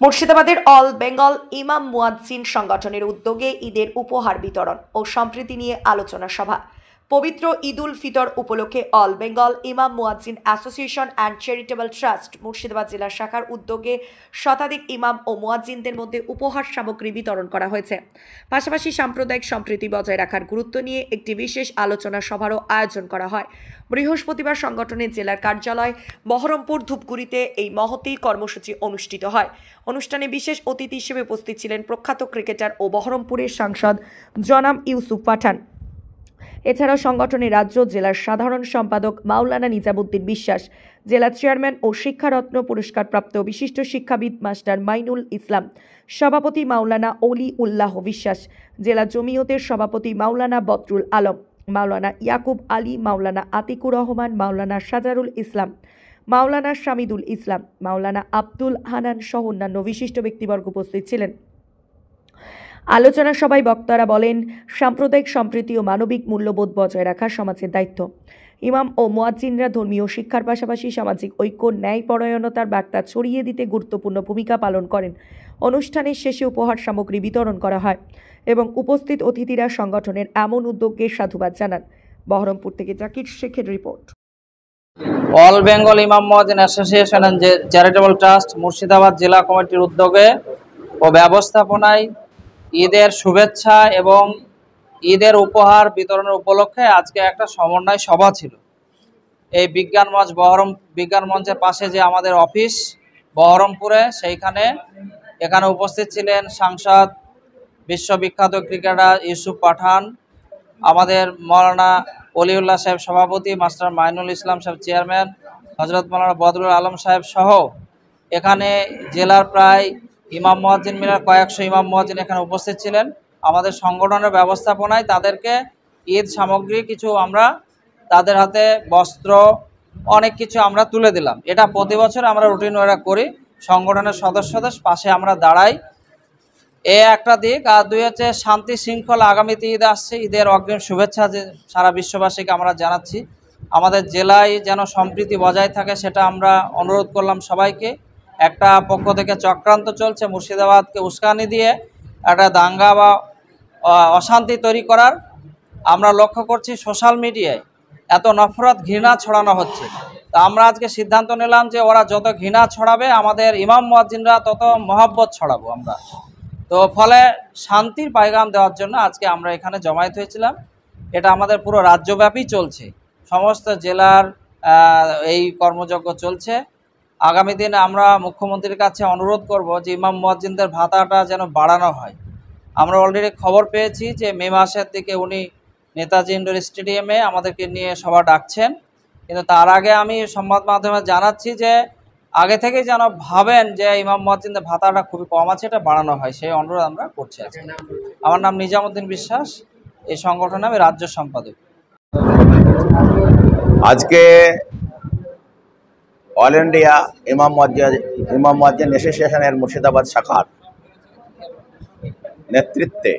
মুর্শিদাবাদের অল বেঙ্গল ইমাম মুয়াজ্জিন সংগঠনের উদ্যোগে ঈদের উপহার বিতরণ ও সম্প্রীতি নিয়ে আলোচনা সভা। পবিত্র ঈদ উল ফিতর উপলক্ষে অল বেঙ্গল ইমাম মুয়াজ্জিন association and charitable trust Murshidabad জেলা শাখার উদ্যোগে শতাধিক ইমাম ও মুয়াজ্জিনদের মধ্যে উপহার সামগ্রী বিতরণ করা হয়েছে। পাশাপাশি সাম্প্রদায়িক সম্প্রীতি বজায় রাখার গুরুত্ব নিয়ে একটি বিশেষ আলোচনা সভারও আয়োজন করা হয়। বৃহস্পতিবার সংগঠনের জেলার কার্যালয় বহরমপুর ধূপগুড়িতে এই মহতী কর্মসূচি অনুষ্ঠিত হয়। অনুষ্ঠানে বিশেষ অতিথি হিসেবে উপস্থিত ছিলেন প্রখ্যাত ক্রিকেটার ও বহরমপুরের সাংসদ জনাব ইউসুফ পাঠান। এছাড়াও সংগঠনের রাজ্য জেলার সাধারণ সম্পাদক মাওলানা নিজামুদ্দিন বিশ্বাস, জেলা চেয়ারম্যান ও শিক্ষারত্ন পুরস্কারপ্রাপ্ত বিশিষ্ট শিক্ষাবিদ মাস্টার মাইনুল ইসলাম, সভাপতি মাওলানা অলি উল্লাহ বিশ্বাস, জেলা জমিয়তের সভাপতি মাওলানা বদরুল আলম, মাওলানা ইয়াকুব আলী, মাওলানা আতিকুর রহমান, মাওলানা সাজারুল ইসলাম, মাওলানা শামিদুল ইসলাম, মাওলানা আব্দুল হানান সহ অন্যান্য বিশিষ্ট ব্যক্তিবর্গ উপস্থিত ছিলেন। আলোচনা সভায় বক্তারা বলেন, সাম্প্রদায়িক সম্প্রীতি ও মানবিক মূল্যবোধ বজায় রাখা সমাজের দায়িত্ব। ইমাম ও মুয়াজ্জিনরা ধর্মীয় শিক্ষার পাশাপাশি সামাজিক ঐক্য, ন্যায়পরায়ণতার বার্তা ছড়িয়ে দিতে গুরুত্বপূর্ণ ভূমিকা পালন করেন। অনুষ্ঠানের শেষে উপহার সামগ্রী বিতরণ করা হয় এবং উপস্থিত অতিথিরা সংগঠনের এমন উদ্যোগকে সাধুবাদ জানান। বহরমপুর থেকে জাকির শেখের রিপোর্ট। অল বেঙ্গল ইমাম মুয়াজ্জিন association and charitable trust Murshidabad জেলা কমিটির উদ্যোগে ও ব্যবস্থাপনায় ঈদের শুভেচ্ছা এবং ঈদের উপহার বিতরণের উপলক্ষে আজকে একটা সমন্বয় সভা ছিল। এই বিজ্ঞান মঞ্চের পাশে যে আমাদের অফিস বহরমপুরে, এখানে উপস্থিত ছিলেন সাংসদ, বিশ্ববিখ্যাত ক্রিকেটার ইউসুফ পাঠান, আমাদের মাওলানা অলিউল্লাহ সাহেব সভাপতি, মাস্টার মাইনুল ইসলাম সাহেব চেয়ারম্যান, হজরত মাওলানা বদরুল আলম সাহেব সহ এখানে জেলার প্রায় ইমাম মুয়াজ্জিন মিলার কয়েকশো ইমাম মুয়াজ্জিন এখানে উপস্থিত ছিলেন। আমাদের সংগঠনের ব্যবস্থাপনায় তাদেরকে ঈদ সামগ্রী কিছু আমরা তাদের হাতে বস্ত্র অনেক কিছু আমরা তুলে দিলাম। এটা প্রতি বছর আমরা রুটিন করি, সংগঠনের সদস্যদের পাশে আমরা দাঁড়াই। এ একটা দিক। আর দুই হচ্ছে শান্তি শৃঙ্খলা। আগামীতে ঈদ আসছে, ঈদের অগ্রিম শুভেচ্ছা যে সারা বিশ্ববাসীকে আমরা জানাচ্ছি। আমাদের জেলায় যেন সম্প্রীতি বজায় থাকে সেটা আমরা অনুরোধ করলাম সবাইকে। একটা পক্ষ থেকে চক্রান্ত চলছে মুর্শিদাবাদকে উস্কানি দিয়ে একটা দাঙ্গা বা অশান্তি তৈরি করার। আমরা লক্ষ্য করছি সোশ্যাল মিডিয়ায় এত নফরত, ঘৃণা ছড়ানো হচ্ছে। তো আমরা আজকে সিদ্ধান্ত নিলাম যে ওরা যত ঘৃণা ছড়াবে আমাদের ইমাম মুয়াজ্জিনরা তত মহব্বত ছড়াবো আমরা। তো ফলে শান্তির পায়গাম দেওয়ার জন্য আজকে আমরা এখানে জমায়েত হয়েছিলাম। এটা আমাদের পুরো রাজ্যব্যাপী চলছে, সমস্ত জেলার এই কর্মযজ্ঞ চলছে। আগামী দিনে আমরা মুখ্যমন্ত্রীর কাছে অনুরোধ করব যে ইমাম মুয়াজ্জিনদের ভাতাটা যেন বাড়ানো হয়। আমরা অলরেডি খবর পেয়েছি যে মে মাসের দিকে উনি নেতাজি ইন্ডোর স্টেডিয়ামে আমাদেরকে নিয়ে সভা ডাকছেন। কিন্তু তার আগে আমি সংবাদ মাধ্যমে জানাচ্ছি যে আগে থেকে যেন ভাবেন যে ইমাম মুয়াজ্জিনদের ভাতাটা খুবই কম আছে, এটা বাড়ানো হয়, সেই অনুরোধ আমরা করছি। আমার নাম নিজামুদ্দিন বিশ্বাস, এই সংগঠনে আমি রাজ্য সম্পাদক। আজকে অল ইন্ডিয়া ইমাম মুয়াজ্জিন অ্যাসোসিয়েশনের মুর্শিদাবাদ শাখার নেতৃত্বে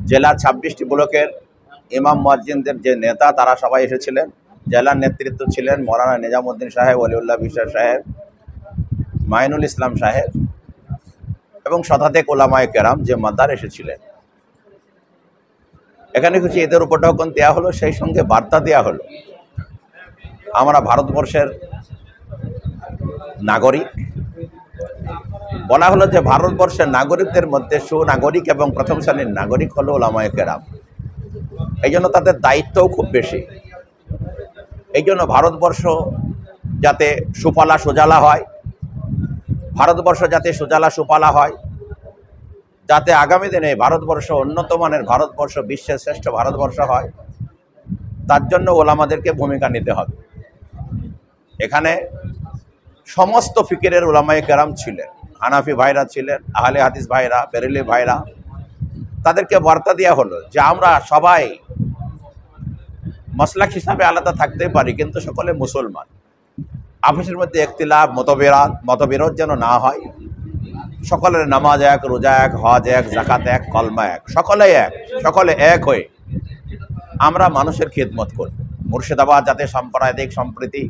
জেলার 26টি ব্লকের ইমাম মুয়াজ্জিনদের যে নেতা তারা সবাই এসেছিলেন। জেলার নেতৃত্ব ছিলেন মাওলানা নিজামুদ্দিন সাহেব, অলিউল্লাহ বিশ্বাস সাহেব, মাইনুল ইসলাম সাহেব এবং শতাধিক ওলামায়ে কেরাম যে মাদার এসেছিলেন। এখানে কিছু ঈদের উপঢৌকন দেওয়া হলো, সেই সঙ্গে বার্তা দেওয়া হলো আমরা ভারতবর্ষের নাগরিক। বলা হলো যে ভারতবর্ষের নাগরিকদের মধ্যে সুনাগরিক এবং প্রথম শ্রেণীর নাগরিক হলো ওলামায়ে কেরাম। এই জন্য তাদের দায়িত্বও খুব বেশি। এই জন্য ভারতবর্ষ যাতে সুফলা সুজলা হয়, ভারতবর্ষ যাতে সুজলা সুফলা হয়, যাতে আগামী দিনে ভারতবর্ষ উন্নত মানের ভারতবর্ষ, বিশ্বের শ্রেষ্ঠ ভারতবর্ষ হয়, তার জন্য ওলামাদেরকে ভূমিকা নিতে হবে। এখানে সমস্ত ফিকিরের ওলামায়ে কেরাম ছিলেন, হানাফি ভাইরা ছিলেন, আহলে হাদিস ভাইরা, বেরেলি ভাইরা। তাদেরকে বার্তা দেওয়া হলো যে আমরা সবাই মাসলাক হিসাবে আলাদা থাকতে পারি, কিন্তু সকলে মুসলমান। আফিসের মধ্যে ইখতিলাফ, মতবিরোধ যেন না হয়। সকলের নামাজ এক, রোজা এক, হজ এক, যাকাত এক, কলমা এক, সকলে এক হয়ে আমরা মানুষের খিদমত করব। মুর্শিদাবাদ যাতে সাম্প্রদায়িক সম্প্রীতি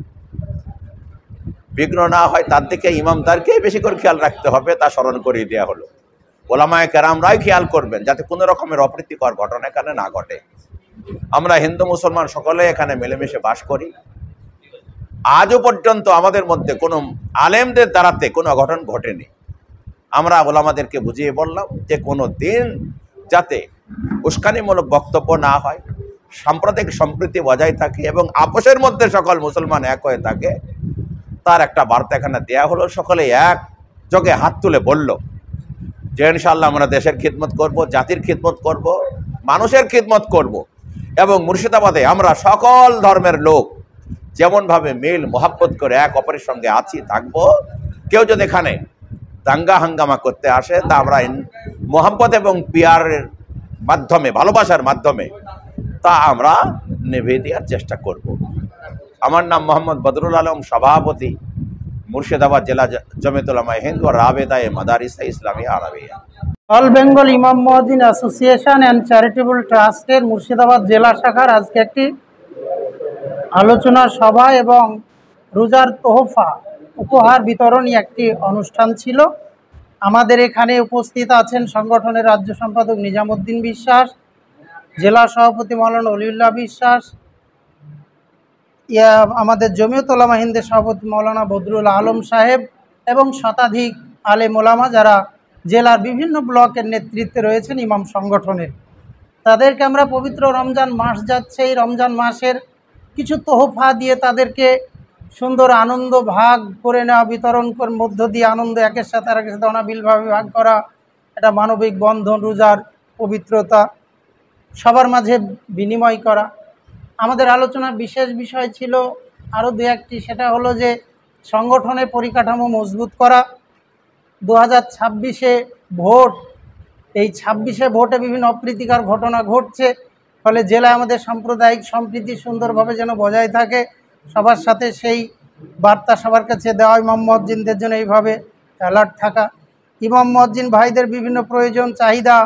বিঘ্ন না হয় তার দিকে ইমামদারকেই বেশি করে খেয়াল রাখতে হবে, তা স্মরণ করিয়ে দেওয়া হলো। ওলামায়ে কেরামরাই খেয়াল করবেন যাতে কোনো রকমের অপ্রীতিকর ঘটনা এখানে না ঘটে। আমরা হিন্দু মুসলমান সকলে এখানে মিলেমিশে বাস করি। আজও পর্যন্ত আমাদের মধ্যে কোনো আলেমদের দ্বারাতে কোনো অঘটন ঘটেনি। আমরা ওলামাদেরকে বুঝিয়ে বললাম যে কোনো দিন যাতে উস্কানিমূলক বক্তব্য না হয়, সাম্প্রদায়িক সম্প্রীতি বজায় থাকে এবং আপোষের মধ্যে সকল মুসলমান এক হয়ে থাকে, তার একটা বার্তা এখানে দেয়া হলো। সকলে এক যোগে হাত তুলে বলল যে ইনশাআল্লাহ আমরা দেশের খিদমত করব, জাতির খিদমত করব, মানুষের খিদমত করব এবং মুর্শিদাবাদে আমরা সকল ধর্মের লোক যেমনভাবে মিল মোহাব্বত করে এক অপরের সঙ্গে আছি থাকবো। কেউ যদি এখানে দাঙ্গা হাঙ্গামা করতে আসে তা আমরা মোহাব্বত এবং পিয়ারের মাধ্যমে, ভালোবাসার মাধ্যমে তা আমরা নিভিয়ে দেওয়ার চেষ্টা করব। আমার নাম মোহাম্মদ বদরুল আলম, সভাপতি মুর্শিদাবাদ জেলা জমিয়ত উলামায়ে হিন্দ ও রাবেতায়ে মাদারিস ইসলামিয়া আরাবিয়া। অল বেঙ্গল ইমাম মুয়াজ্জিন অ্যাসোসিয়েশন অ্যান্ড চ্যারিটেবল ট্রাস্টের মুর্শিদাবাদ জেলা শাখার আজকে একটি আলোচনা সভা এবং রোজার তোহফা উপহার বিতরণী একটি অনুষ্ঠান ছিল। আমাদের এখানে উপস্থিত আছেন সংগঠনের রাজ্য সম্পাদক নিজামুদ্দিন বিশ্বাস, জেলা সভাপতি মাওলানা অলিউল্লাহ বিশ্বাস, আমাদের জমিয়ত উলামা হিন্দের সভাপতি মাওলানা বদরুল আলম সাহেব এবং শতাধিক আলেম ওলামা যারা জেলার বিভিন্ন ব্লকের নেতৃত্বে রয়েছেন ইমাম সংগঠনের। তাদেরকে আমরা পবিত্র রমজান মাস যাচ্ছে, এই রমজান মাসের কিছু তোহফা দিয়ে তাদেরকে সুন্দর আনন্দ ভাগ করে নেওয়া, বিতরণ মধ্য দিয়ে আনন্দ একের সাথে আরেকের সাথে অনাবিলভাবে ভাগ করা, এটা মানবিক বন্ধন, রোজার পবিত্রতা সবার মাঝে বিনিময় করা। আমাদের আলোচনার বিশেষ বিষয় ছিল আরও দু একটি, সেটা হলো যে সংগঠনের পরিকাঠামো মজবুত করা। 2026-এ ভোট, এই 26-এ ভোটে বিভিন্ন অপ্রীতিকর ঘটনা ঘটছে, ফলে জেলায় আমাদের সাম্প্রদায়িক সম্প্রীতি সুন্দরভাবে যেন বজায় থাকে, সবার সাথে সেই বার্তা সবার কাছে দেওয়া। ইমাম মুয়াজ্জিনদের জন্য এইভাবে অ্যালার্ট থাকা, ইমাম মুয়াজ্জিন ভাইদের বিভিন্ন প্রয়োজন চাহিদা,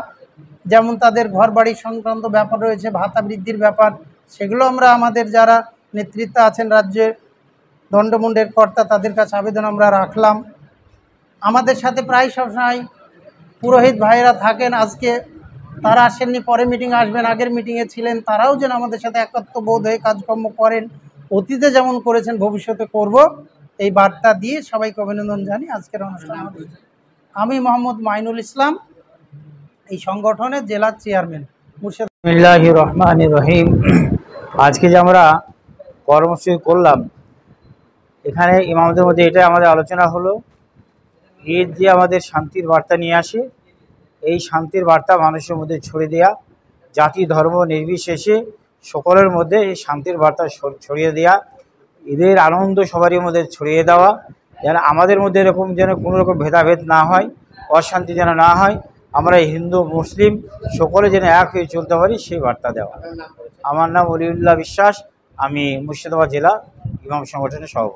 যেমন তাদের ঘর বাড়ি সংক্রান্ত ব্যাপার রয়েছে, ভাতা বৃদ্ধির ব্যাপার, সেগুলো আমরা আমাদের যারা নেতৃত্ব আছেন রাজ্যের দণ্ডমুণ্ডের কর্তা তাদের কাছে আবেদন আমরা রাখলাম। আমাদের সাথে প্রায় সবসময় পুরোহিত ভাইরা থাকেন, আজকে তারা আসেননি, পরে মিটিংয়ে আসবেন, আগের মিটিংয়ে ছিলেন, তারাও যেন আমাদের সাথে একত্রবোধ হয়ে কাজকর্ম করেন, অতীতে যেমন করেছেন ভবিষ্যতে করব, এই বার্তা দিয়ে সবাইকে অভিনন্দন জানিয়ে আজকের অনুষ্ঠান। আমি মোহাম্মদ মাইনুল ইসলাম, এই সংগঠনের জেলার চেয়ারম্যান মুর্শিদাবাদ। বিসমিল্লাহির রহমানির রহিম। আজকে যে আমরা কর্মসূচি করলাম, এখানে ইমামদের মধ্যে এটাই আমাদের আলোচনা হলো, ঈদ যে আমাদের শান্তির বার্তা নিয়ে আসে, এই শান্তির বার্তা মানুষের মধ্যে ছড়িয়ে দেওয়া, জাতি ধর্ম নির্বিশেষে সকলের মধ্যে এই শান্তির বার্তা ছড়িয়ে দেওয়া, ঈদের আনন্দ সবারই মধ্যে ছড়িয়ে দেওয়া, যেন আমাদের মধ্যে এরকম যেন কোনো রকম ভেদাভেদ না হয়, অশান্তি যেন না হয়, আমরা হিন্দু মুসলিম সকলে যেন এক হয়ে চলতে পারি সেই বার্তা দেওয়া। আমার নাম অলিউল্লাহ বিশ্বাস, আমি মুর্শিদাবাদ জেলা ইমাম সংগঠনের সভাপতি।